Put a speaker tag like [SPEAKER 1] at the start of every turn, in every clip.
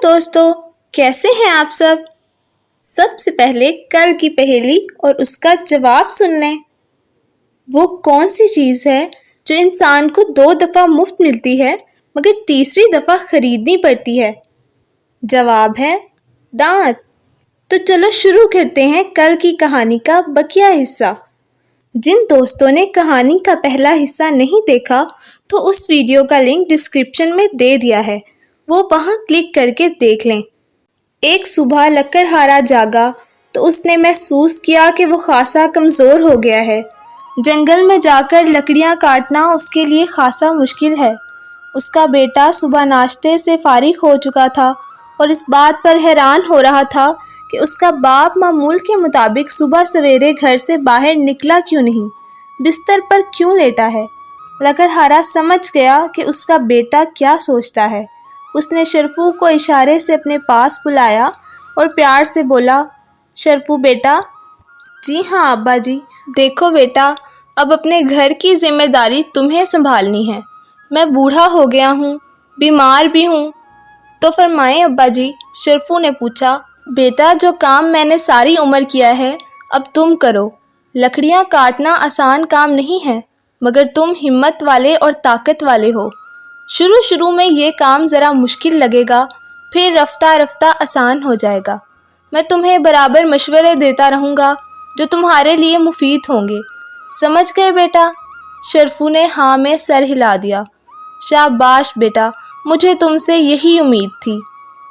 [SPEAKER 1] दोस्तों, कैसे हैं आप सब? सबसे पहले कल की पहेली और उसका जवाब सुन लें। वो कौन सी चीज़ है जो इंसान को 2 दफ़ा मुफ्त मिलती है मगर तीसरी दफ़ा खरीदनी पड़ती है? जवाब है दांत। तो चलो शुरू करते हैं कल की कहानी का बकिया हिस्सा। जिन दोस्तों ने कहानी का पहला हिस्सा नहीं देखा तो उस वीडियो का लिंक डिस्क्रिप्शन में दे दिया है, वो वहाँ क्लिक करके देख लें। एक सुबह लकड़हारा जागा तो उसने महसूस किया कि वो खासा कमज़ोर हो गया है। जंगल में जाकर लकड़ियाँ काटना उसके लिए खासा मुश्किल है। उसका बेटा सुबह नाश्ते से फारिग हो चुका था और इस बात पर हैरान हो रहा था कि उसका बाप मामूल के मुताबिक सुबह सवेरे घर से बाहर निकला क्यों नहीं, बिस्तर पर क्यों लेटा है। लकड़हारा समझ गया कि उसका बेटा क्या सोचता है। उसने शरफू को इशारे से अपने पास बुलाया और प्यार से बोला, शरफू बेटा। जी हाँ अब्बा जी। देखो बेटा, अब अपने घर की जिम्मेदारी तुम्हें संभालनी है। मैं बूढ़ा हो गया हूँ, बीमार भी हूँ। तो फरमाएं अब्बा जी, शरफू ने पूछा। बेटा, जो काम मैंने सारी उम्र किया है अब तुम करो। लकड़ियाँ काटना आसान काम नहीं है, मगर तुम हिम्मत वाले और ताकत वाले हो। शुरू में ये काम ज़रा मुश्किल लगेगा, फिर रफ्ता रफ्ता आसान हो जाएगा। मैं तुम्हें बराबर मशवरे देता रहूँगा जो तुम्हारे लिए मुफीद होंगे। समझ गए बेटा? शरफू ने हाँ में सर हिला दिया। शाबाश बेटा, मुझे तुमसे यही उम्मीद थी।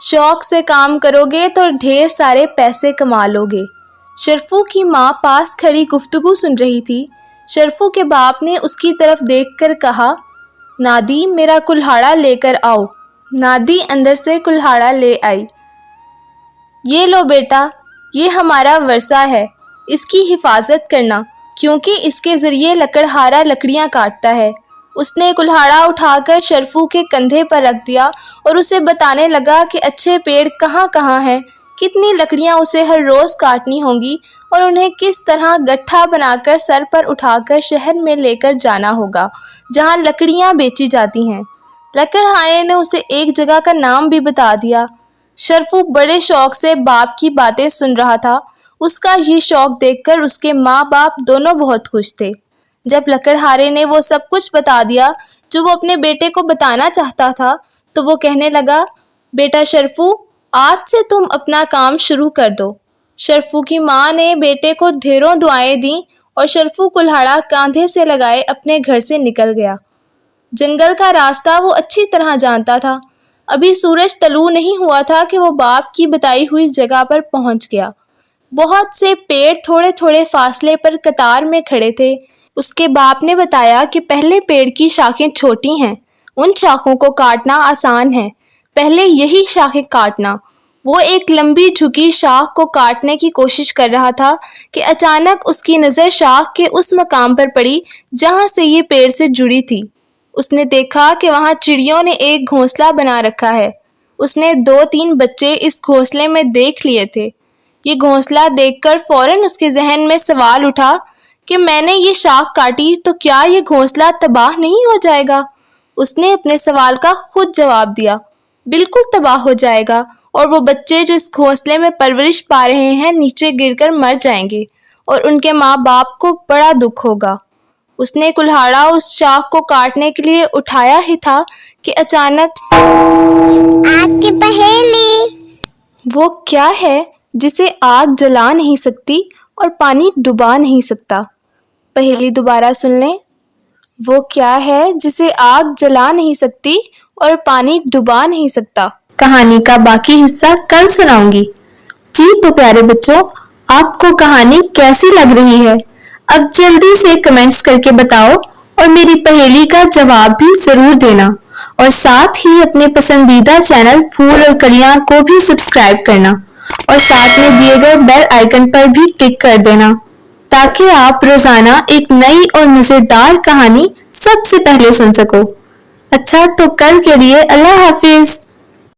[SPEAKER 1] शौक़ से काम करोगे तो ढेर सारे पैसे कमा लोगे। शरफू की माँ पास खड़ी गुफ्तगू सुन रही थी। शरफू के बाप ने उसकी तरफ देखकर कहा, नादी मेरा कुल्हाड़ा लेकर आओ। नादी अंदर से कुल्हाड़ा ले आई। ये लो बेटा, ये हमारा वर्सा है, इसकी हिफाजत करना, क्योंकि इसके ज़रिए लकड़हारा लकड़ियाँ काटता है। उसने कुल्हाड़ा उठाकर शरफू के कंधे पर रख दिया और उसे बताने लगा कि अच्छे पेड़ कहाँ कहाँ हैं, कितनी लकड़ियाँ उसे हर रोज़ काटनी होंगी और उन्हें किस तरह गट्ठा बनाकर सर पर उठाकर शहर में लेकर जाना होगा जहाँ लकड़ियाँ बेची जाती हैं। लकड़हारे ने उसे एक जगह का नाम भी बता दिया। शरफू बड़े शौक़ से बाप की बातें सुन रहा था। उसका ये शौक़ देखकर उसके माँ बाप दोनों बहुत खुश थे। जब लकड़हारे ने वो सब कुछ बता दिया जो वो अपने बेटे को बताना चाहता था, तो वो कहने लगा, बेटा शरफू, आज से तुम अपना काम शुरू कर दो। शरफू की माँ ने बेटे को ढेरों दुआएं दी और शरफू कुल्हाड़ा कांधे से लगाए अपने घर से निकल गया। जंगल का रास्ता वो अच्छी तरह जानता था। अभी सूरज तलू नहीं हुआ था कि वो बाप की बताई हुई जगह पर पहुंच गया। बहुत से पेड़ थोड़े थोड़े फासले पर कतार में खड़े थे। उसके बाप ने बताया कि पहले पेड़ की शाखें छोटी हैं, उन शाखों को काटना आसान है, पहले यही शाखें काटना। वो एक लंबी झुकी शाख को काटने की कोशिश कर रहा था कि अचानक उसकी नज़र शाख के उस मकाम पर पड़ी जहाँ से ये पेड़ से जुड़ी थी। उसने देखा कि वहाँ चिड़ियों ने एक घोंसला बना रखा है। उसने 2-3 बच्चे इस घोंसले में देख लिए थे। ये घोंसला देखकर फौरन उसके जहन में सवाल उठा कि मैंने ये शाख काटी तो क्या ये घोंसला तबाह नहीं हो जाएगा? उसने अपने सवाल का खुद जवाब दिया, बिल्कुल तबाह हो जाएगा और वो बच्चे जो इस घोंसले में परवरिश पा रहे हैं नीचे गिरकर मर जाएंगे और उनके माँ बाप को बड़ा दुख होगा। उसने कुल्हाड़ा उस शाख को काटने के लिए उठाया ही था कि अचानक
[SPEAKER 2] आग की पहेली।
[SPEAKER 1] वो क्या है जिसे आग जला नहीं सकती और पानी डुबा नहीं सकता? पहेली दोबारा सुन लें। वो क्या है जिसे आग जला नहीं सकती और पानी डुबा नहीं सकता? कहानी का बाकी हिस्सा कल सुनाऊंगी। जी तो प्यारे बच्चों, आपको कहानी कैसी लग रही है? अब जल्दी से कमेंट्स करके बताओ और मेरी पहेली का जवाब भी जरूर देना और साथ ही अपने पसंदीदा चैनल फूल और कलियां को भी सब्सक्राइब करना और साथ में दिए गए बेल आइकन पर भी क्लिक कर देना ताकि आप रोजाना एक नई और मजेदार कहानी सबसे पहले सुन सको। अच्छा, तो कल के लिए अल्लाह हाफिज।